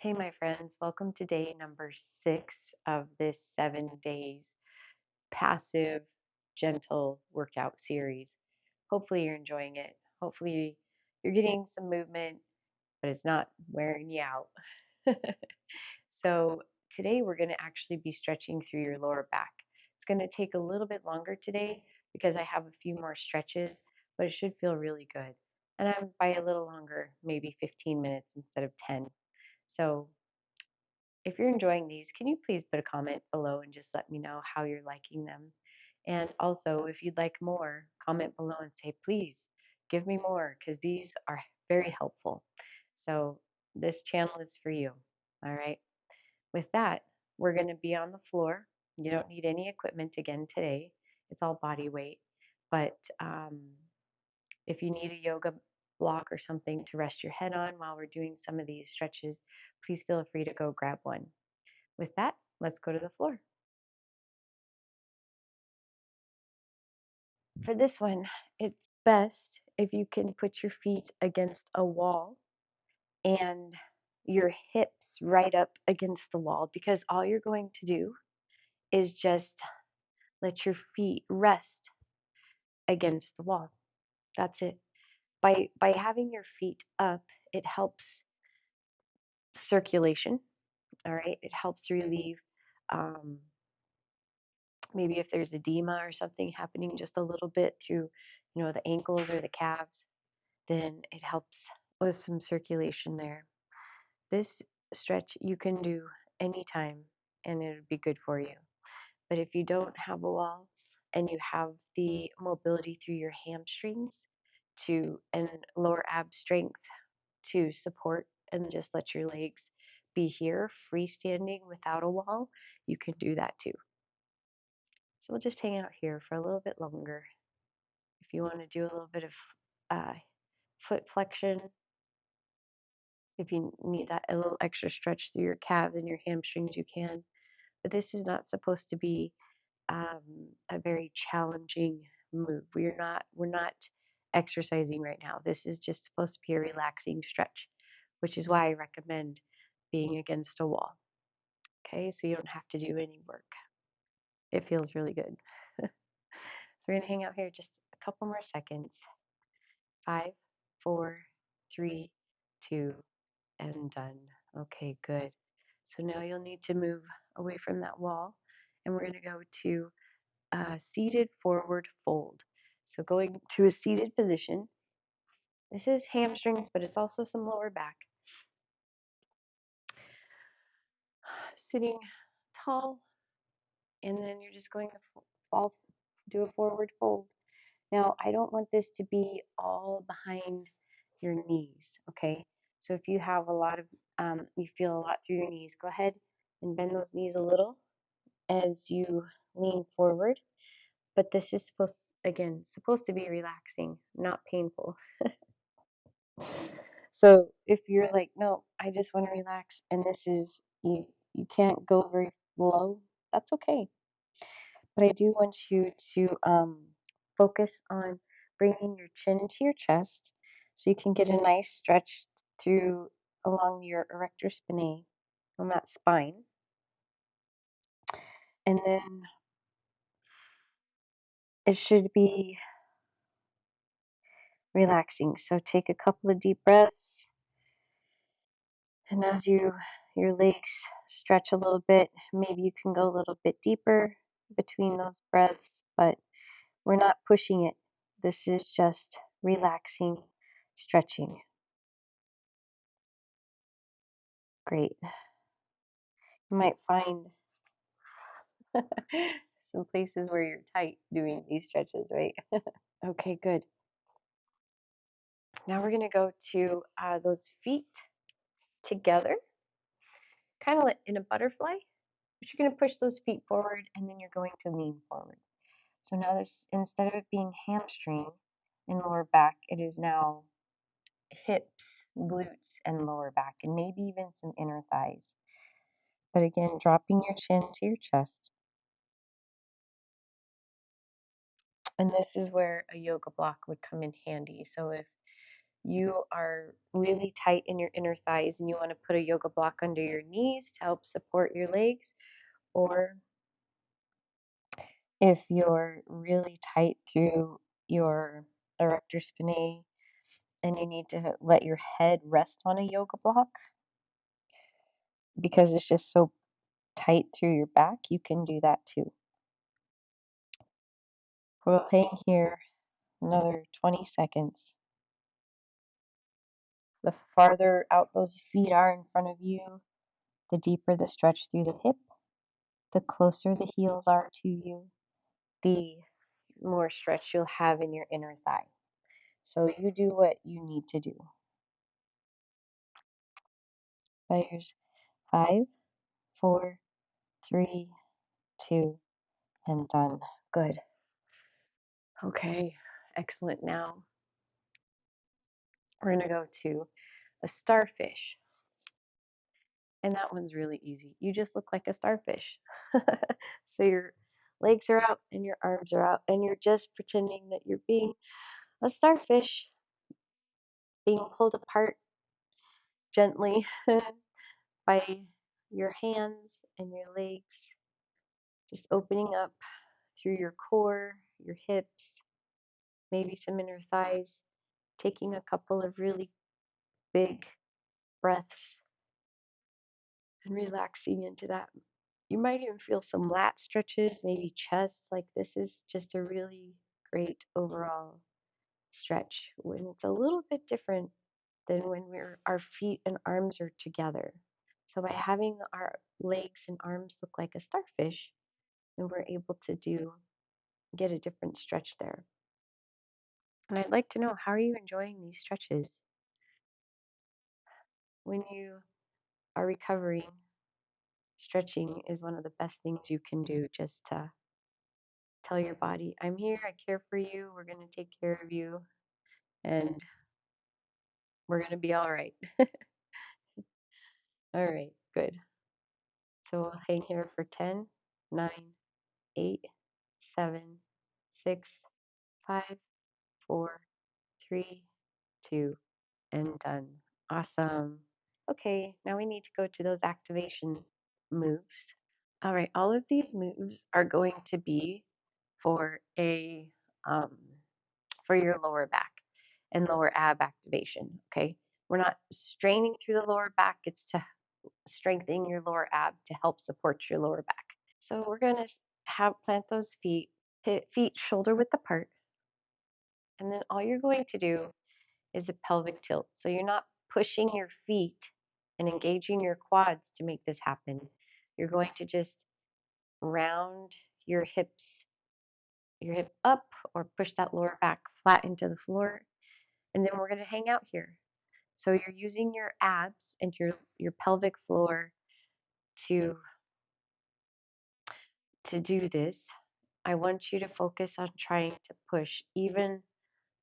Hey, my friends, welcome to day number 6 of this 7 days passive, gentle workout series. Hopefully, you're enjoying it. Hopefully, you're getting some movement, but it's not wearing you out. So, today we're going to actually be stretching through your lower back. It's going to take a little bit longer today because I have a few more stretches, but it should feel really good. And I'm by a little longer, maybe 15 minutes instead of 10. So, if you're enjoying these, can you please put a comment below and just let me know how you're liking them? And also, if you'd like more, comment below and say, please give me more because these are very helpful. So, this channel is for you. All right. With that, we're going to be on the floor. You don't need any equipment again today, it's all body weight. But if you need a yoga block or something to rest your head on while we're doing some of these stretches, please feel free to go grab one. With that, let's go to the floor. For this one, it's best if you can put your feet against a wall and your hips right up against the wall, because all you're going to do is just let your feet rest against the wall. That's it. By having your feet up, it helps circulation. All right, it helps relieve um, maybe if there's edema or something happening just a little bit through, the ankles or the calves, then it helps with some circulation there. This stretch you can do anytime and it would be good for you. But if you don't have a wall and you have the mobility through your hamstrings and lower ab strength to support and just let your legs be here freestanding without a wall, you can do that too. So we'll just hang out here for a little bit longer. If you want to do a little bit of uh, foot flexion, if you need that a little extra stretch through your calves and your hamstrings, you can. But this is not supposed to be um, a very challenging move. We're not exercising right now. This is just supposed to be a relaxing stretch, which is why I recommend being against a wall. Okay, so you don't have to do any work. It feels really good. So we're gonna hang out here just a couple more seconds. 5, 4, 3, 2, and done. Okay, good. So now you'll need to move away from that wall, and we're going to go to seated forward fold. So going to a seated position. This is hamstrings, but it's also some lower back. Sitting tall, and then you're just going to do a forward fold. Now, I don't want this to be all behind your knees, okay? So if you have you feel a lot through your knees, go ahead and bend those knees a little as you lean forward. But this is supposed to be relaxing, not painful. So if you're like, no, I just want to relax, and you can't go very low, that's okay. But I do want you to focus on bringing your chin to your chest so you can get a nice stretch through along your erector spinae on that spine. And then it should be relaxing. So take a couple of deep breaths. And as your legs stretch a little bit, maybe you can go a little bit deeper between those breaths, but we're not pushing it. This is just relaxing, stretching. Great. You might find some places where you're tight doing these stretches, right? Okay, good. Now we're going to go to those feet together, kind of like in a butterfly. But you're going to push those feet forward and then you're going to lean forward. So now this, instead of it being hamstring and lower back, it is now hips, glutes, and lower back, and maybe even some inner thighs. But again, dropping your chin to your chest. And this is where a yoga block would come in handy. So if you are really tight in your inner thighs and you want to put a yoga block under your knees to help support your legs, or if you're really tight through your erector spinae and you need to let your head rest on a yoga block because it's just so tight through your back, you can do that too. We'll hang here another 20 seconds. The farther out those feet are in front of you, the deeper the stretch through the hip, the closer the heels are to you, the more stretch you'll have in your inner thigh. So you do what you need to do. Here's 5, 4, 3, 2, and done. Good. Okay, excellent. Now we're going to go to a starfish. And that one's really easy. You just look like a starfish. So your legs are out and your arms are out, and you're just pretending that you're being a starfish, being pulled apart gently by your hands and your legs, just opening up through your core, your hips, maybe some inner thighs, taking a couple of really big breaths and relaxing into that. You might even feel some lat stretches, maybe chest. Like this is just a really great overall stretch when it's a little bit different than when our feet and arms are together. So by having our legs and arms look like a starfish, then we're able to get a different stretch there. And I'd like to know, how are you enjoying these stretches? When you are recovering, stretching is one of the best things you can do, just to tell your body, I'm here, I care for you, we're going to take care of you, and we're going to be all right. All right, good. So we'll hang here for 10, 9, 8, 7, 6, 5, 4, 3, 2, and done. Awesome. Okay, now we need to go to those activation moves. All right, all of these moves are going to be for um, for your lower back and lower ab activation. Okay, we're not straining through the lower back; it's to strengthen your lower ab to help support your lower back. So we're gonna plant those feet, feet shoulder width apart, and then all you're going to do is a pelvic tilt. So you're not pushing your feet and engaging your quads to make this happen. You're going to just round your hip up, or push that lower back flat into the floor. And then we're going to hang out here. So you're using your abs and your pelvic floor to do this. I want you to focus on trying to push even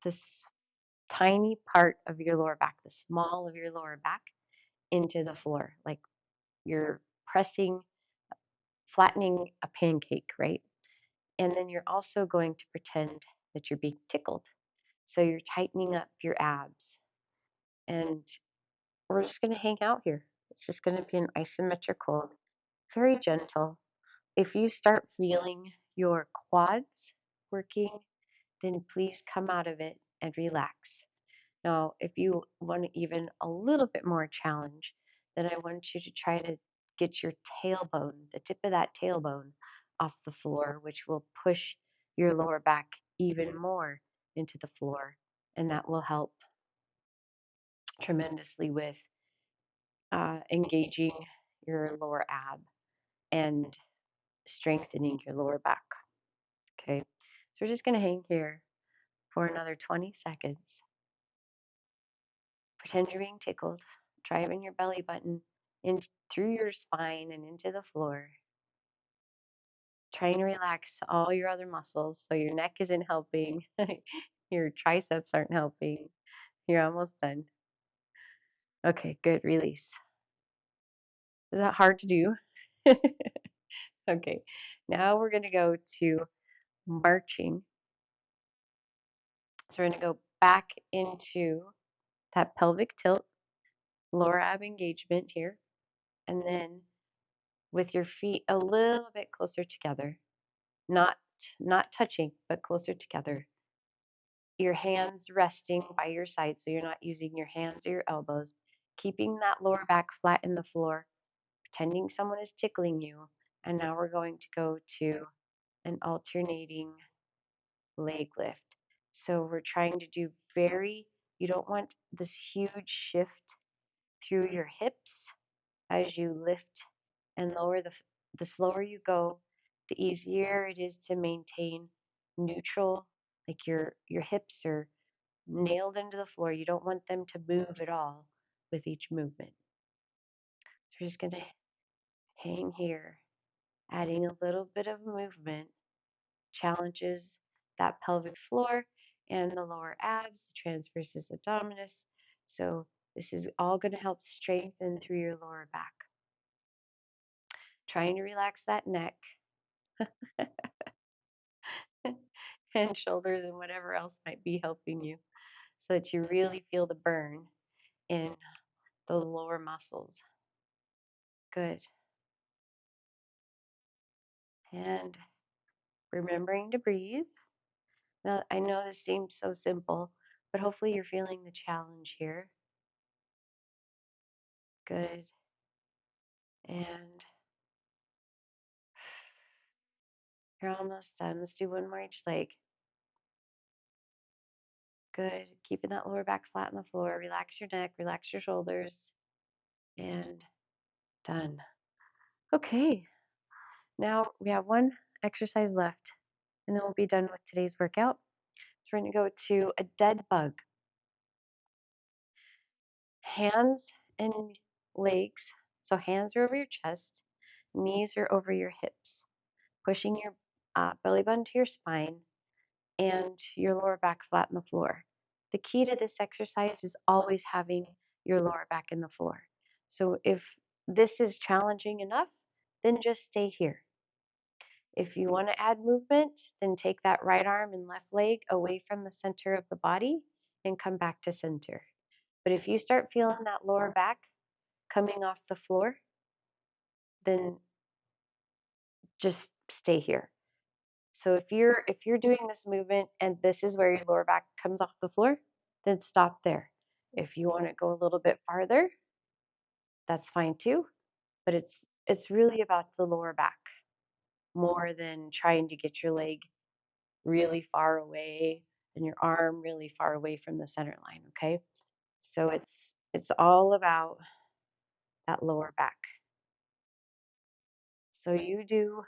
this tiny part of your lower back, the small of your lower back, into the floor. Like you're flattening a pancake, right? And then you're also going to pretend that you're being tickled. So you're tightening up your abs. And we're just going to hang out here. It's just going to be an isometric hold, very gentle. If you start feeling your quads working, then please come out of it and relax. Now, if you want even a little bit more challenge, then I want you to try to get your tailbone, the tip of that tailbone, off the floor, which will push your lower back even more into the floor. And that will help tremendously with engaging your lower ab and strengthening your lower back. Okay, so we're just going to hang here for another 20 seconds. Pretend you're being tickled, driving your belly button in through your spine and into the floor. Trying to relax all your other muscles so your neck isn't helping, your triceps aren't helping. You're almost done. Okay, good. Release. Is that hard to do? Okay, now we're going to go to marching. So we're going to go back into that pelvic tilt, lower ab engagement here, and then with your feet a little bit closer together, not not touching, but closer together. Your hands resting by your side so you're not using your hands or your elbows, keeping that lower back flat in the floor, pretending someone is tickling you. And now we're going to go to an alternating leg lift. So we're trying to do you don't want this huge shift through your hips as you lift and lower. The slower you go, the easier it is to maintain neutral, like your hips are nailed into the floor. You don't want them to move at all with each movement. So we're just going to hang here, adding a little bit of movement, challenges that pelvic floor and the lower abs, the transversus abdominis. So this is all going to help strengthen through your lower back. Trying to relax that neck and shoulders and whatever else might be helping you so that you really feel the burn in those lower muscles. Good. And remembering to breathe. Now, I know this seems so simple, but hopefully you're feeling the challenge here. Good. And you're almost done. Let's do one more each leg. Good. Keeping that lower back flat on the floor. Relax your neck, relax your shoulders. And done. Okay. Now we have one exercise left, and then we'll be done with today's workout. So we're going to go to a dead bug. Hands and legs. So hands are over your chest, knees are over your hips, pushing your belly button to your spine and your lower back flat on the floor. The key to this exercise is always having your lower back in the floor. So if this is challenging enough, then just stay here. If you want to add movement, then take that right arm and left leg away from the center of the body and come back to center. But if you start feeling that lower back coming off the floor, then just stay here. So if you're doing this movement and this is where your lower back comes off the floor, then stop there. If you want to go a little bit farther, that's fine too, but it's really about the lower back more than trying to get your leg really far away and your arm really far away from the center line, okay? So it's all about that lower back. So you do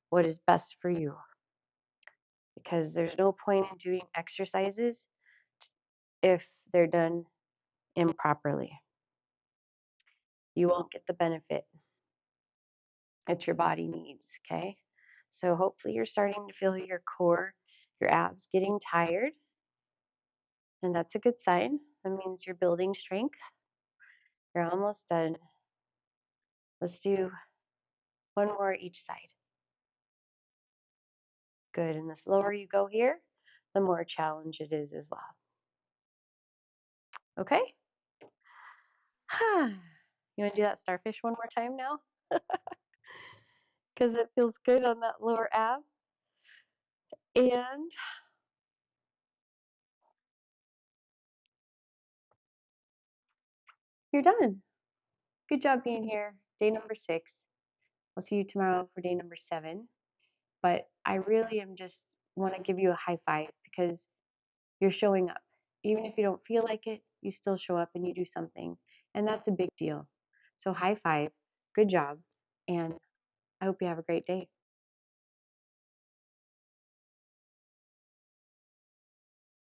what is best for you because there's no point in doing exercises if they're done improperly. You won't get the benefit that your body needs, okay? So hopefully you're starting to feel your core, your abs getting tired, and that's a good sign. That means you're building strength. You're almost done. Let's do one more each side. Good. And the slower you go here, the more challenge it is as well. Okay? You want to do that starfish one more time now? Because it feels good on that lower ab. And you're done. Good job being here. Day number 6. I'll see you tomorrow for day number 7. But I really am just want to give you a high five because you're showing up. Even if you don't feel like it, you still show up and you do something. And that's a big deal. So high five. Good job. And I hope you have a great day.